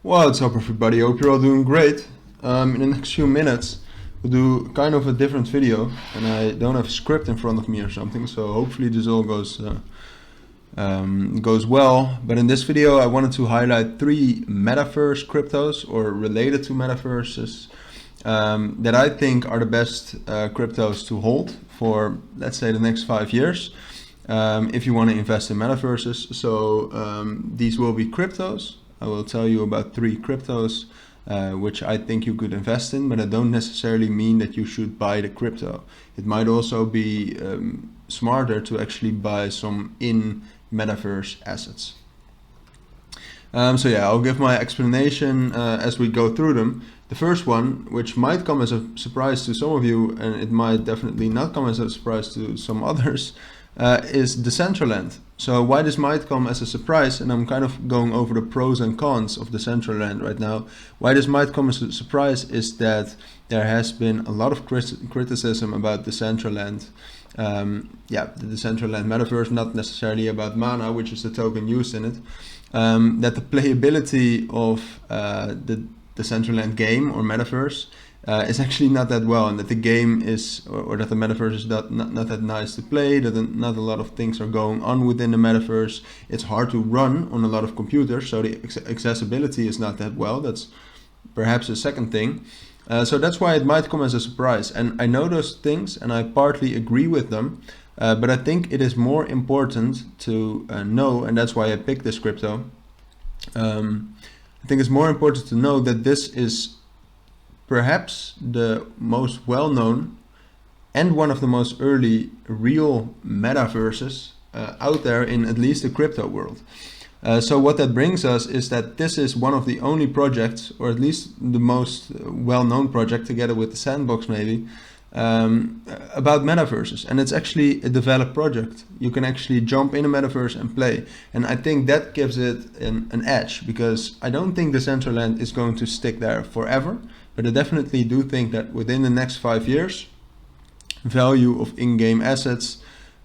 What's up, everybody? Hope you're all doing great. In the next few minutes we'll do kind of a different video, and I don't have a script in front of me or something, so hopefully this all goes well. But in this video I wanted to highlight 3 metaverse cryptos or related to metaverses that I think are the best cryptos to hold for, let's say, the next 5 years if you want to invest in metaverses. So these will be cryptos. I will tell you about 3 cryptos which I think you could invest in, but I don't necessarily mean that you should buy the crypto. It might also be smarter to actually buy some in metaverse assets. So yeah, I'll give my explanation as we go through them. The first one, which might come as a surprise to some of you, and it might definitely not come as a surprise to some others, is Centralland. So why this might come as a surprise, and I'm kind of going over the pros and cons of Centralland right now. Why this might come as a surprise is that there has been a lot of criticism about Centralland. The Centralland metaverse, not necessarily about mana, which is the token used in it. That the playability of the Centralland game or metaverse is actually not that well, and that the game is, or that the metaverse is not that nice to play, that not a lot of things are going on within the metaverse. It's hard to run on a lot of computers, so the accessibility is not that well. That's perhaps a second thing. So that's why it might come as a surprise. And I know those things, and I partly agree with them, but I think it is more important to know, and that's why I picked this crypto. I think it's more important to know that this is perhaps the most well-known and one of the most early real metaverses out there in at least the crypto world. So what that brings us is that this is one of the only projects, or at least the most well-known project, together with the Sandbox maybe, about metaverses. And it's actually a developed project. You can actually jump in a metaverse and play. And I think that gives it an edge, because I don't think Centralland is going to stick there forever. But I definitely do think that within the next 5 years, value of in-game assets,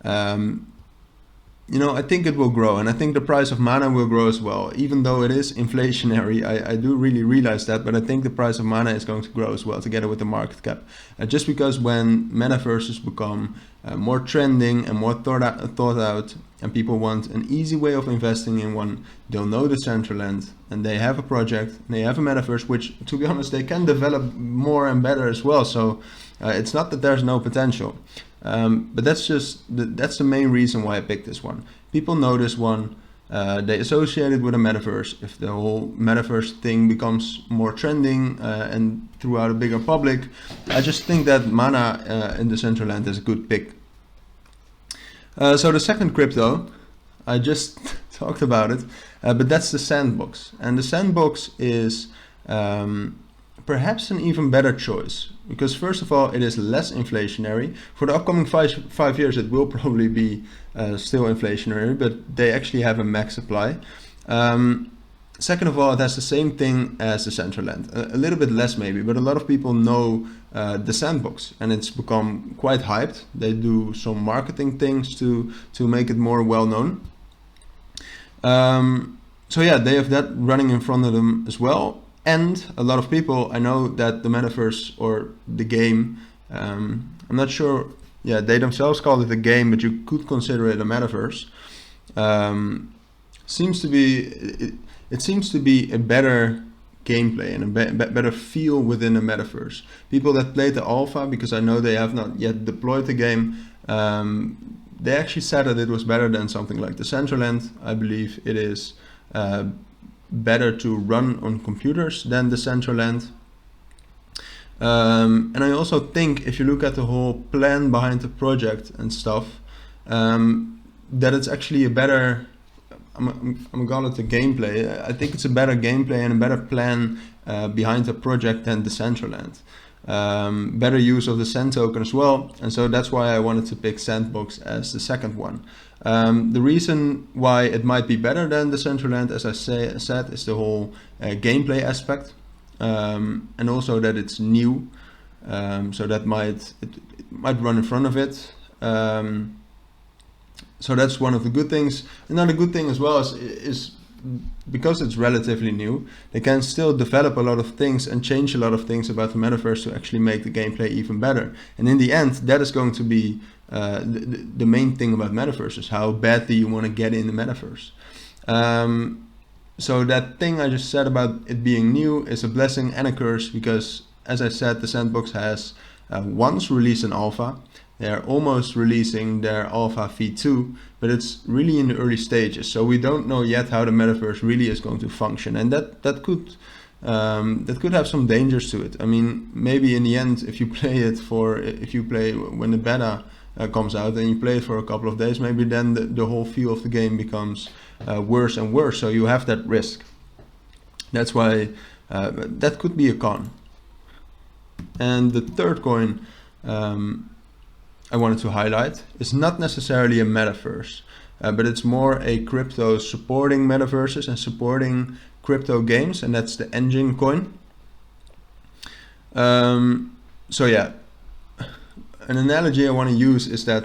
I think it will grow, and I think the price of mana will grow as well. Even though it is inflationary, I do really realize that, but I think the price of mana is going to grow as well, together with the market cap. Just because when metaverses become more trending and more thought out, and people want an easy way of investing in one, they'll know Centralland, and they have a project, and they have a metaverse, which, to be honest, they can develop more and better as well. So it's not that there's no potential. But that's the main reason why I picked this one. People know this one, they associate it with a metaverse. If the whole metaverse thing becomes more trending and throughout a bigger public, I just think that mana in Centralland is a good pick. So the second crypto, I just talked about it, but that's the Sandbox. And the Sandbox is perhaps an even better choice, because first of all, it is less inflationary. For the upcoming five years, it will probably be still inflationary, but they actually have a max supply. Second of all, it has the same thing as the Centralland, a little bit less maybe, but a lot of people know the Sandbox, and it's become quite hyped. They do some marketing things to make it more well known. So yeah, they have that running in front of them as well. And a lot of people, I know that the metaverse or the game, I'm not sure, yeah, they themselves call it a game, but you could consider it a metaverse. It seems to be a better gameplay and a better feel within the metaverse. People that played the alpha, because I know they have not yet deployed the game, they actually said that it was better than something like the Centralland. I believe it is better to run on computers than the Centralland. And I also think, if you look at the whole plan behind the project and stuff, that it's actually a better, I'm gonna call it a gameplay. I think it's a better gameplay and a better plan behind the project than the Centralland. Better use of the Sand token as well, and so that's why I wanted to pick Sandbox as the second one. The reason why it might be better than the Centralland, as I said, is the whole gameplay aspect, and also that it's new, so that it might run in front of it. So that's one of the good things. Another good thing as well is because it's relatively new, they can still develop a lot of things and change a lot of things about the metaverse to actually make the gameplay even better. And in the end, that is going to be the main thing about metaverses, how badly you want to get in the metaverse. So that thing I just said about it being new is a blessing and a curse, because as I said, the Sandbox has once released an alpha. They're almost releasing their alpha v2, but it's really in the early stages. So we don't know yet how the metaverse really is going to function, and that could have some dangers to it. I mean, maybe in the end, if you play when the beta comes out and you play it for a couple of days, maybe then the whole feel of the game becomes worse and worse. So you have that risk. That's why that could be a con. And the third coin I wanted to highlight is not necessarily a metaverse, but it's more a crypto supporting metaverses and supporting crypto games, and that's the Engine coin. So yeah, an analogy I want to use is that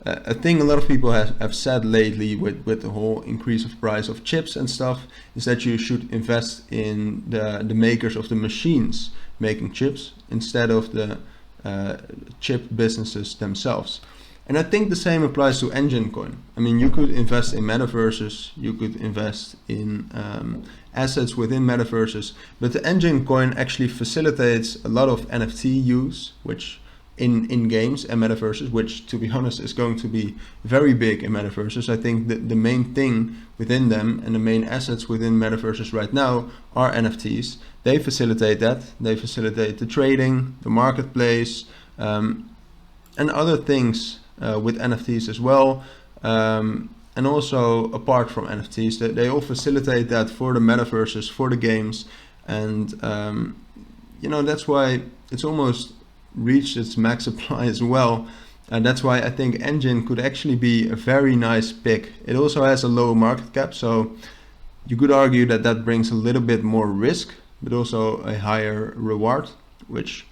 a thing a lot of people have said lately with the whole increase of price of chips and stuff is that you should invest in the makers of the machines making chips instead of the chip businesses themselves. And I think the same applies to Engine coin. I mean, you could invest in metaverses, you could invest in assets within metaverses, but the Engine coin actually facilitates a lot of NFT use, which in games and metaverses, which to be honest is going to be very big in metaverses. I think that the main thing within them and the main assets within metaverses right now are NFTs. They facilitate that. They facilitate the trading, the marketplace, and other things with NFTs as well. And also apart from NFTs, they all facilitate that for the metaverses, for the games. And you know, that's why it's almost reached its max supply as well, and that's why I think Engine could actually be a very nice pick. It also has a low market cap, so you could argue that that brings a little bit more risk but also a higher reward, which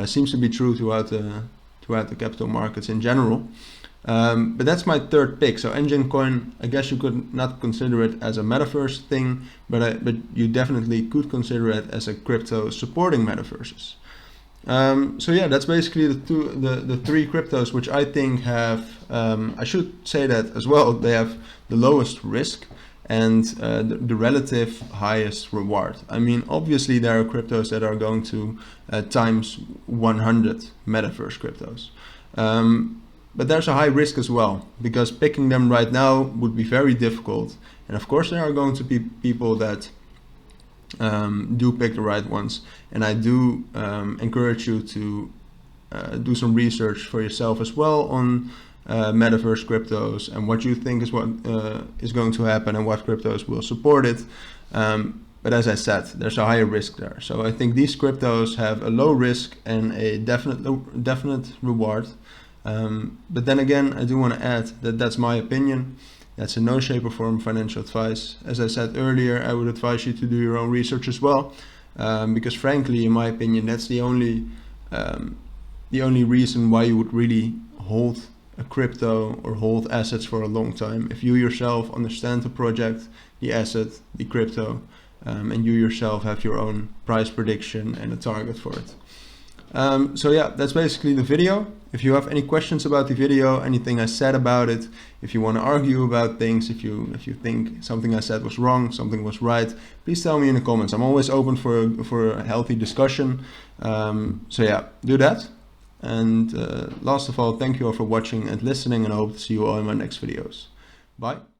seems to be true throughout the capital markets in general. But that's my third pick. So Engine coin, I guess you could not consider it as a metaverse thing, but you definitely could consider it as a crypto supporting metaverses. So yeah, that's basically the three cryptos which I think have, I should say that as well, they have the lowest risk and the relative highest reward. I mean, obviously there are cryptos that are going to times 100 metaverse cryptos. But there's a high risk as well, because picking them right now would be very difficult. And of course there are going to be people that do pick the right ones, and I do encourage you to do some research for yourself as well on metaverse cryptos and what you think is what is going to happen and what cryptos will support it. But as I said, there's a higher risk there. So I think these cryptos have a low risk and a definite reward. But then again, I do want to add that that's my opinion. That's in no shape or form financial advice. As I said earlier, I would advise you to do your own research as well, because frankly, in my opinion, that's the only reason why you would really hold a crypto or hold assets for a long time. If you yourself understand the project, the asset, the crypto, and you yourself have your own price prediction and a target for it. So yeah, that's basically the video. If you have any questions about the video, anything I said about it, if you want to argue about things, if you think something I said was wrong, something was right, please tell me in the comments. I'm always open for a healthy discussion. So yeah, do that. And last of all, thank you all for watching and listening, and I hope to see you all in my next videos. Bye.